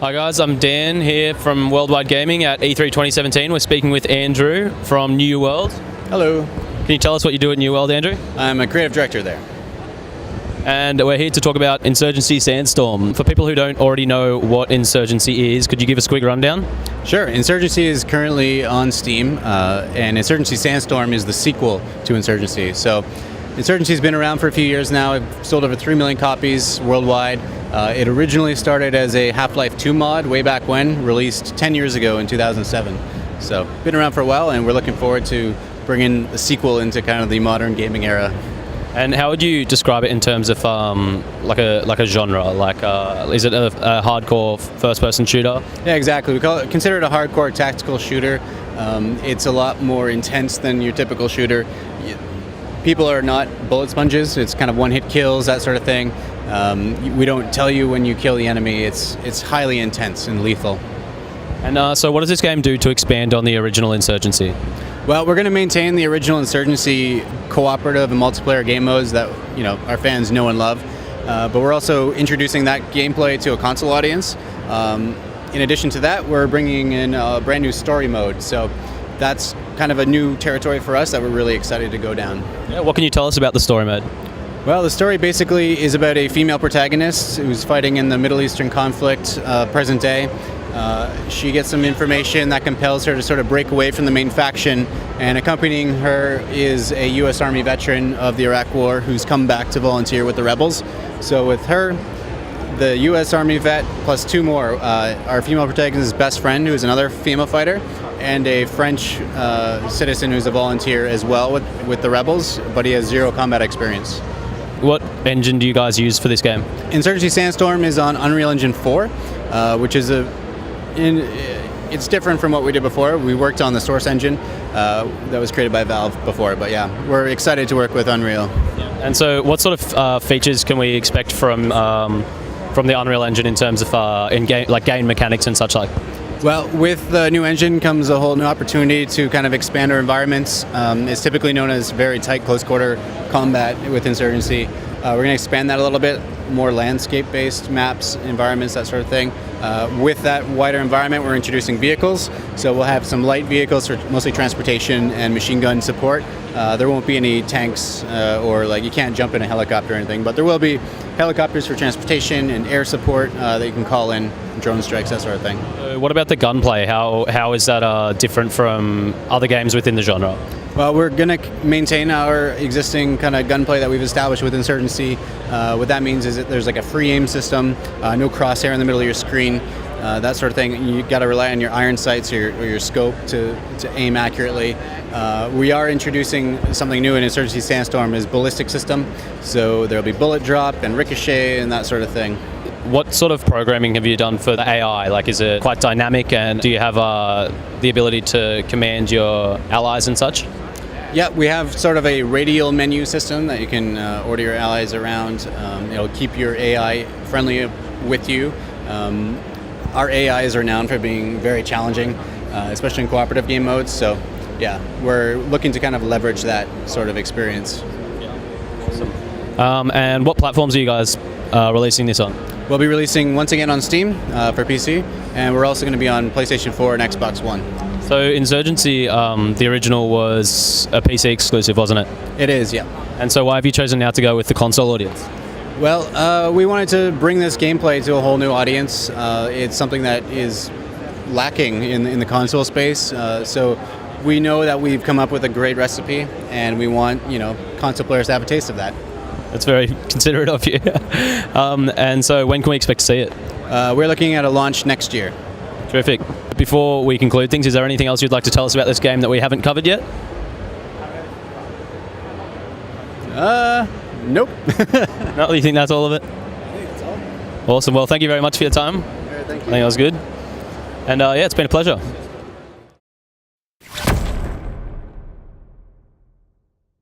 Hi guys, I'm Dan here from Worldwide Gaming at E3 2017. We're speaking with Andrew from New World. Hello. Can you tell us what you do at New World, Andrew? I'm a creative director there. And we're here to talk about Insurgency Sandstorm. For people who don't already know what Insurgency is, could you give us a quick rundown? Sure. Insurgency is currently on Steam, and Insurgency Sandstorm is the sequel to Insurgency. So Insurgency's been around for a few years now. I've sold over 3 million copies worldwide. It originally started as a Half-Life 2 mod way back when, released 10 years ago in 2007. So been around for a while, and we're looking forward to bringing the sequel into kind of the modern gaming era. And how would you describe it in terms of like a genre? Like, is it a hardcore first-person shooter? Yeah, exactly. We consider it a hardcore tactical shooter. It's a lot more intense than your typical shooter. People are not bullet sponges. It's kind of one-hit kills, that sort of thing. We don't tell you when you kill the enemy. It's highly intense and lethal. And so what does this game do to expand on the original Insurgency? Well, we're going to maintain the original Insurgency cooperative and multiplayer game modes that our fans know and love, but we're also introducing that gameplay to a console audience. In addition to that, we're bringing in a brand new story mode, so that's kind of a new territory for us that we're really excited to go down. Yeah, what can you tell us about the story mode? Well, the story basically is about a female protagonist who's fighting in the Middle Eastern conflict, present day. She gets some information that compels her to sort of break away from the main faction, and accompanying her is a U.S. Army veteran of the Iraq War who's come back to volunteer with the rebels. So with her, the U.S. Army vet, plus 2 more, our female protagonist's best friend, who is another female fighter, and a French citizen who's a volunteer as well with the rebels, but he has 0 combat experience. What engine do you guys use for this game? Insurgency Sandstorm is on Unreal Engine 4, which is it's different from what we did before. We worked on the source engine that was created by Valve before, but yeah, we're excited to work with Unreal. And so what sort of features can we expect from the Unreal Engine in terms of game mechanics and such like? Well, with the new engine comes a whole new opportunity to kind of expand our environments. It's typically known as very tight close-quarter combat with Insurgency. We're going to expand that a little bit, more landscape-based maps, environments, that sort of thing. With that wider environment, we're introducing vehicles. So we'll have some light vehicles for mostly transportation and machine gun support. There won't be any tanks or you can't jump in a helicopter or anything, but there will be helicopters for transportation and air support that you can call in, drone strikes, that sort of thing. What about the gunplay? How is that different from other games within the genre? Well, we're going to maintain our existing kind of gunplay that we've established with Insurgency. What that means is that there's like a free aim system, no crosshair in the middle of your screen, that sort of thing. You got to rely on your iron sights or your scope to aim accurately. We are introducing something new in Insurgency Sandstorm, is ballistic system. So there'll be bullet drop and ricochet and that sort of thing. What sort of programming have you done for the AI? Like, is it quite dynamic, and do you have the ability to command your allies and such? Yeah, we have sort of a radial menu system that you can order your allies around. It'll keep your AI friendly with you. Our AIs are known for being very challenging, especially in cooperative game modes. So, yeah, we're looking to kind of leverage that sort of experience. Awesome. And what platforms are you guys releasing this on? We'll be releasing once again on Steam for PC, and we're also going to be on PlayStation 4 and Xbox One. So Insurgency, the original, was a PC exclusive, wasn't it? It is, yeah. And so why have you chosen now to go with the console audience? Well, we wanted to bring this gameplay to a whole new audience. It's something that is lacking in the console space. So we know that we've come up with a great recipe, and we want console players to have a taste of that. That's very considerate of you. And so when can we expect to see it? We're looking at a launch next year. Terrific. Before we conclude things, is there anything else you'd like to tell us about this game that we haven't covered yet? Nope. No, you think that's all of it? I think that's all. Awesome. Well, thank you very much for your time. All right, thank you. I think that was good. And yeah, it's been a pleasure.